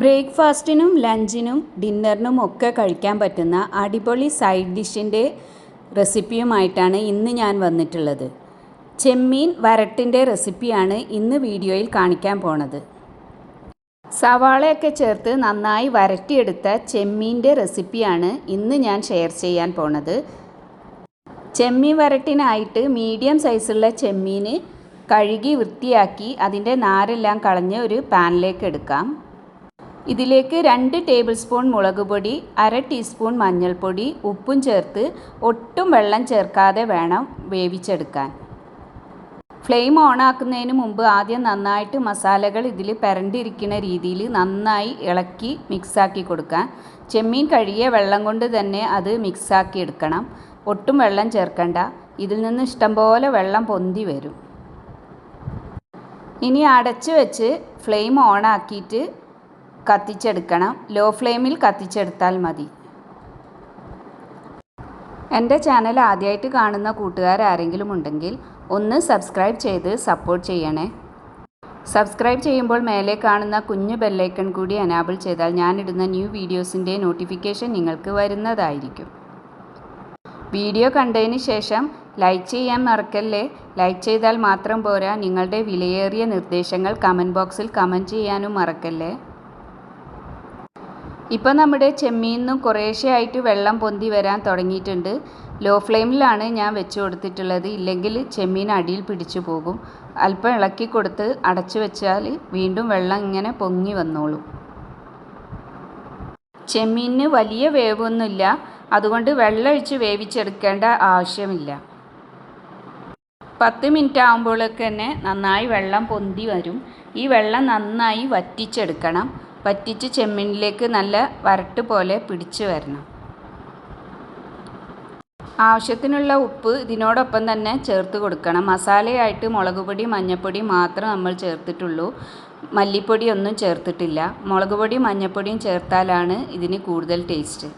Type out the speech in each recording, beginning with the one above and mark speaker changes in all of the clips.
Speaker 1: ബ്രേക്ക്ഫാസ്റ്റിനും ലഞ്ചിനും ഡിന്നറിനും ഒക്കെ കഴിക്കാൻ പറ്റുന്ന അടിപൊളി സൈഡ് ഡിഷിൻ്റെ റെസിപ്പിയുമായിട്ടാണ് ഇന്ന് ഞാൻ വന്നിട്ടുള്ളത്. ചെമ്മീൻ വരട്ടിൻ്റെ റെസിപ്പിയാണ് ഇന്ന് വീഡിയോയിൽ കാണിക്കാൻ പോണത്. സവാളയൊക്കെ ചേർത്ത് നന്നായി വരട്ടിയെടുത്ത ചെമ്മീൻ്റെ റെസിപ്പിയാണ് ഇന്ന് ഞാൻ ഷെയർ ചെയ്യാൻ പോണത്. ചെമ്മീൻ വരട്ടിനായിട്ട് മീഡിയം സൈസുള്ള ചെമ്മീൻ കഴുകി വൃത്തിയാക്കി അതിൻ്റെ നാരെല്ലാം കളഞ്ഞ് ഒരു പാനിലേക്ക് എടുക്കാം. ഇതിലേക്ക് 2 ടേബിൾ സ്പൂൺ മുളക് പൊടി, 1/2 ടീസ്പൂൺ മഞ്ഞൾപ്പൊടി, ഉപ്പും ചേർത്ത് ഒട്ടും വെള്ളം ചേർക്കാതെ വേണം വേവിച്ചെടുക്കാൻ. ഫ്ലെയിം ഓൺ ആക്കുന്നതിന് മുമ്പ് ആദ്യം നന്നായിട്ട് മസാലകൾ ഇതിൽ പുരണ്ടിരിക്കുന്ന രീതിയിൽ നന്നായി ഇളക്കി മിക്സാക്കി കൊടുക്കാൻ. ചെമ്മീൻ കഴുകിയ വെള്ളം കൊണ്ട് തന്നെ അത് മിക്സാക്കി എടുക്കണം. ഒട്ടും വെള്ളം ചേർക്കണ്ട. ഇതിൽ നിന്ന് ഇഷ്ടംപോലെ വെള്ളം പൊന്തി വരും. ഇനി അടച്ചു വെച്ച് ഫ്ലെയിം ഓൺ ആക്കിയിട്ട് കത്തിച്ചെടുക്കണം. ലോ ഫ്ലെയിമിൽ കത്തിച്ചെടുത്താൽ മതി. എൻ്റെ ചാനൽ ആദ്യമായിട്ട് കാണുന്ന കൂട്ടുകാരാരെങ്കിലും ഉണ്ടെങ്കിൽ ഒന്ന് സബ്സ്ക്രൈബ് ചെയ്ത് സപ്പോർട്ട് ചെയ്യണേ. സബ്സ്ക്രൈബ് ചെയ്യുമ്പോൾ മേലെ കാണുന്ന കുഞ്ഞു ബെല്ലൈക്കൺ കൂടി എനാബിൾ ചെയ്താൽ ഞാനിടുന്ന ന്യൂ വീഡിയോസിൻ്റെ നോട്ടിഫിക്കേഷൻ നിങ്ങൾക്ക് വരുന്നതായിരിക്കും. വീഡിയോ കണ്ടതിന് ശേഷം ലൈക്ക് ചെയ്യാൻ മറക്കല്ലേ. ലൈക്ക് ചെയ്താൽ മാത്രം പോരാ, നിങ്ങളുടെ വിലയേറിയ നിർദ്ദേശങ്ങൾ കമൻറ്റ് ബോക്സിൽ കമൻറ്റ് ചെയ്യാനും മറക്കല്ലേ. ഇപ്പോൾ നമ്മുടെ ചെമ്മീനിന്നും കുറേശ്ശെ ആയിട്ട് വെള്ളം പൊന്തി വരാൻ തുടങ്ങിയിട്ടുണ്ട്. ലോ ഫ്ലെയിമിലാണ് ഞാൻ വെച്ച് കൊടുത്തിട്ടുള്ളത്. ഇല്ലെങ്കിൽ ചെമ്മീൻ അടിയിൽ പിടിച്ചു പോകും. അല്പം ഇളക്കി കൊടുത്ത് അടച്ചു വെച്ചാൽ വീണ്ടും വെള്ളം ഇങ്ങനെ പൊങ്ങി വന്നോളും. ചെമ്മീനിന് വലിയ വേവൊന്നുമില്ല, അതുകൊണ്ട് വെള്ളമൊഴിച്ച് വേവിച്ചെടുക്കേണ്ട ആവശ്യമില്ല. 10 മിനിറ്റ് ആകുമ്പോഴേക്ക് തന്നെ നന്നായി വെള്ളം പൊന്തി വരും. ഈ വെള്ളം നന്നായി വറ്റിച്ചെടുക്കണം. വറ്റിച്ച് ചെമ്മീനിലേക്ക് നല്ല വരട്ട് പോലെ പിടിച്ചു വരണം. ആവശ്യത്തിനുള്ള ഉപ്പ് ഇതിനോടൊപ്പം തന്നെ ചേർത്ത് കൊടുക്കണം. മസാലയായിട്ട് മുളക് പൊടി, മഞ്ഞൾപ്പൊടി മാത്രം നമ്മൾ ചേർത്തിട്ടുള്ളൂ. മല്ലിപ്പൊടി ഒന്നും ചേർത്തിട്ടില്ല. മുളക് പൊടിയും മഞ്ഞൾപ്പൊടിയും ചേർത്താലാണ് ഇതിന് കൂടുതൽ ടേസ്റ്റ്.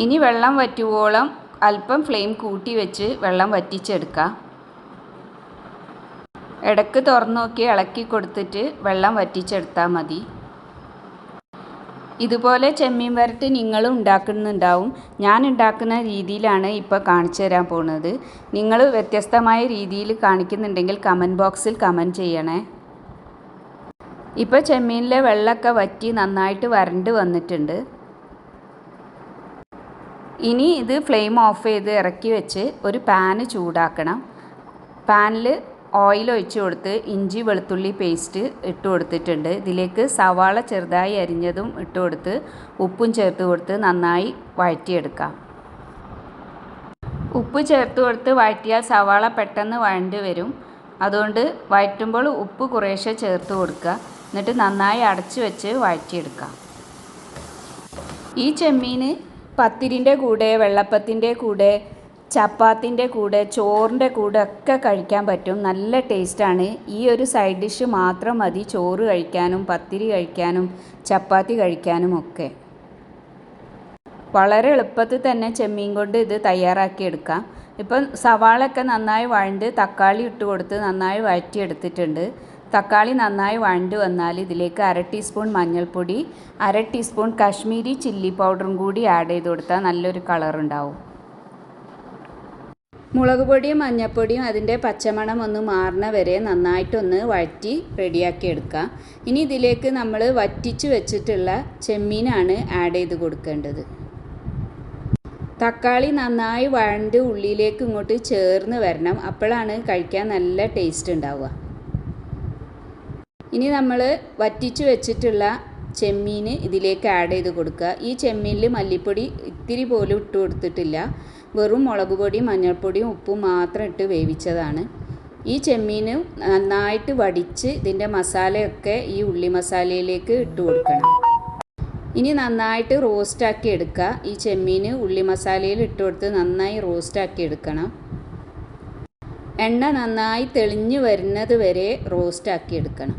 Speaker 1: ഇനി വെള്ളം വറ്റുവോളം അല്പം ഫ്ലെയിം കൂട്ടി വെച്ച് വെള്ളം വറ്റിച്ചെടുക്കാം. ഇടയ്ക്ക് തുറന്നു നോക്കി ഇളക്കി കൊടുത്തിട്ട് വെള്ളം വറ്റിച്ചെടുത്താൽ മതി. ഇതുപോലെ ചെമ്മീൻ വരട്ട് നിങ്ങളും ഉണ്ടാക്കുന്നുണ്ടാവും. ഞാൻ ഉണ്ടാക്കുന്ന രീതിയിലാണ് ഇപ്പോൾ കാണിച്ചു തരാൻ പോകുന്നത്. നിങ്ങൾ വ്യത്യസ്തമായ രീതിയിൽ കാണിക്കുന്നുണ്ടെങ്കിൽ കമൻറ്റ് ബോക്സിൽ കമൻറ്റ് ചെയ്യണേ. ഇപ്പോൾ ചെമ്മീനിലെ വെള്ളമൊക്കെ വറ്റി നന്നായിട്ട് വരണ്ട് വന്നിട്ടുണ്ട്. ഇനി ഇത് ഫ്ലെയിം ഓഫ് ചെയ്ത് ഇറക്കി വെച്ച് ഒരു പാന് ചൂടാക്കണം. പാനിൽ ഓയിൽ ഒഴിച്ച് കൊടുത്ത് ഇഞ്ചി വെളുത്തുള്ളി പേസ്റ്റ് ഇട്ട് കൊടുത്തിട്ടുണ്ട്. ഇതിലേക്ക് സവാള ചെറുതായി അരിഞ്ഞതും ഇട്ട് കൊടുത്ത് ഉപ്പും ചേർത്ത് കൊടുത്ത് നന്നായി വഴറ്റിയെടുക്കാം. ഉപ്പ് ചേർത്ത് കൊടുത്ത് വഴറ്റിയാൽ സവാള പെട്ടെന്ന് വഴണ്ട് വരും. അതുകൊണ്ട് വഴറ്റുമ്പോൾ ഉപ്പ് കുറേശ്ശെ ചേർത്ത് കൊടുക്കുക. എന്നിട്ട് നന്നായി അടച്ചു വെച്ച് വഴറ്റിയെടുക്കാം. ഈ ചെമ്മീൻ പത്തിരിൻ്റെ കൂടെ, വെള്ളപ്പത്തിൻ്റെ കൂടെ, ചപ്പാത്തിൻ്റെ കൂടെ, ചോറിൻ്റെ കൂടെ ഒക്കെ കഴിക്കാൻ പറ്റും. നല്ല ടേസ്റ്റാണ്. ഈ ഒരു സൈഡ് ഡിഷ് മാത്രം മതി ചോറ് കഴിക്കാനും പത്തിരി കഴിക്കാനും ചപ്പാത്തി കഴിക്കാനും ഒക്കെ. വളരെ എളുപ്പത്തിൽ തന്നെ ചെമ്മീൻ കൊണ്ട് ഇത് തയ്യാറാക്കിയെടുക്കാം. ഇപ്പം സവാളയൊക്കെ നന്നായി വഴണ്ട് തക്കാളി ഇട്ട് കൊടുത്ത് നന്നായി വഴറ്റിയെടുത്തിട്ടുണ്ട്. തക്കാളി നന്നായി വഴണ്ട് വന്നാൽ ഇതിലേക്ക് 1/2 ടീസ്പൂൺ മഞ്ഞൾപ്പൊടി, 1/2 ടീസ്പൂൺ കാശ്മീരി ചില്ലി പൗഡറും കൂടി ആഡ് ചെയ്ത് കൊടുത്താൽ നല്ലൊരു കളറുണ്ടാവും. മുളക് പൊടിയും മഞ്ഞൾപ്പൊടിയും അതിൻ്റെ പച്ചമണം ഒന്ന് മാറുന്ന വരെ നന്നായിട്ടൊന്ന് വഴറ്റി റെഡിയാക്കി എടുക്കാം. ഇനി ഇതിലേക്ക് നമ്മൾ വറ്റിച്ച് വെച്ചിട്ടുള്ള ചെമ്മീനാണ് ആഡ് ചെയ്ത് കൊടുക്കേണ്ടത്. തക്കാളി നന്നായി വഴണ്ട് ഉള്ളിലേക്ക് ഇങ്ങോട്ട് ചേർന്ന് വരണം. അപ്പോഴാണ് കഴിക്കാൻ നല്ല ടേസ്റ്റ് ഉണ്ടാവുക. ഇനി നമ്മൾ വറ്റിച്ച് വെച്ചിട്ടുള്ള ചെമ്മീൻ ഇതിലേക്ക് ആഡ് ചെയ്ത് കൊടുക്കുക. ഈ ചെമ്മീനിൽ മല്ലിപ്പൊടി ഇത്തിരി പോലും ഇട്ട് കൊടുത്തിട്ടില്ല. വെറും മുളക് പൊടിയും മഞ്ഞൾപ്പൊടിയും ഉപ്പും മാത്രം ഇട്ട് വേവിച്ചതാണ്. ഈ ചെമ്മീൻ നന്നായിട്ട് വടിച്ച് ഇതിൻ്റെ മസാലയൊക്കെ ഈ ഉള്ളി മസാലയിലേക്ക് ഇട്ട് കൊടുക്കണം. ഇനി നന്നായിട്ട് റോസ്റ്റാക്കി എടുക്കുക. ഈ ചെമ്മീൻ ഉള്ളി മസാലയിൽ ഇട്ട് കൊടുത്ത് നന്നായി റോസ്റ്റാക്കി എടുക്കണം. എണ്ണ നന്നായി തെളിഞ്ഞു വരുന്നത് വരെ റോസ്റ്റാക്കി എടുക്കണം.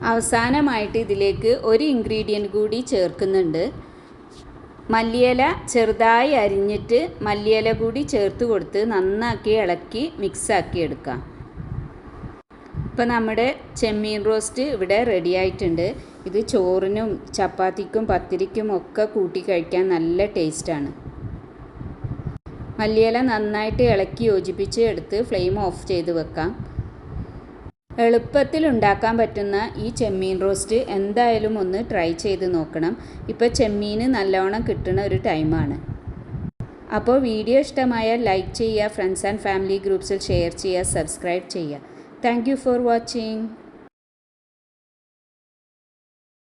Speaker 1: അവസാനമായിട്ട് ഇതിലേക്ക് ഒരു ഇൻഗ്രീഡിയൻറ്റ് കൂടി ചേർക്കുന്നുണ്ട്. മല്ലിയില ചെറുതായി അരിഞ്ഞിട്ട് മല്ലിയില കൂടി ചേർത്ത് കൊടുത്ത് നന്നാക്കി ഇളക്കി മിക്സാക്കി എടുക്കാം. ഇപ്പോൾ നമ്മുടെ ചെമ്മീൻ റോസ്റ്റ് ഇവിടെ റെഡി ആയിട്ടുണ്ട്. ഇത് ചോറിനും ചപ്പാത്തിക്കും പത്തിരിക്കും ഒക്കെ കൂട്ടി കഴിക്കാൻ നല്ല ടേസ്റ്റാണ്. മല്ലിയില നന്നായിട്ട് ഇളക്കി യോജിപ്പിച്ച് എടുത്ത് ഫ്ലെയിം ഓഫ് ചെയ്ത് വെക്കാം. എളുപ്പത്തിൽ ഉണ്ടാക്കാൻ പറ്റുന്ന ഈ ചെമ്മീൻ റോസ്റ്റ് എന്തായാലും ഒന്ന് ട്രൈ ചെയ്ത് നോക്കണം. ഇപ്പോൾ ചെമ്മീൻ നല്ലോണം കിട്ടുന്ന ഒരു ടൈമാണ്. അപ്പോൾ വീഡിയോ ഇഷ്ടമായാൽ ലൈക്ക് ചെയ്യുക, ഫ്രണ്ട്സ് ആൻഡ് ഫാമിലി ഗ്രൂപ്പ്സിൽ ഷെയർ ചെയ്യുക, സബ്സ്ക്രൈബ് ചെയ്യുക. Thank you for watching.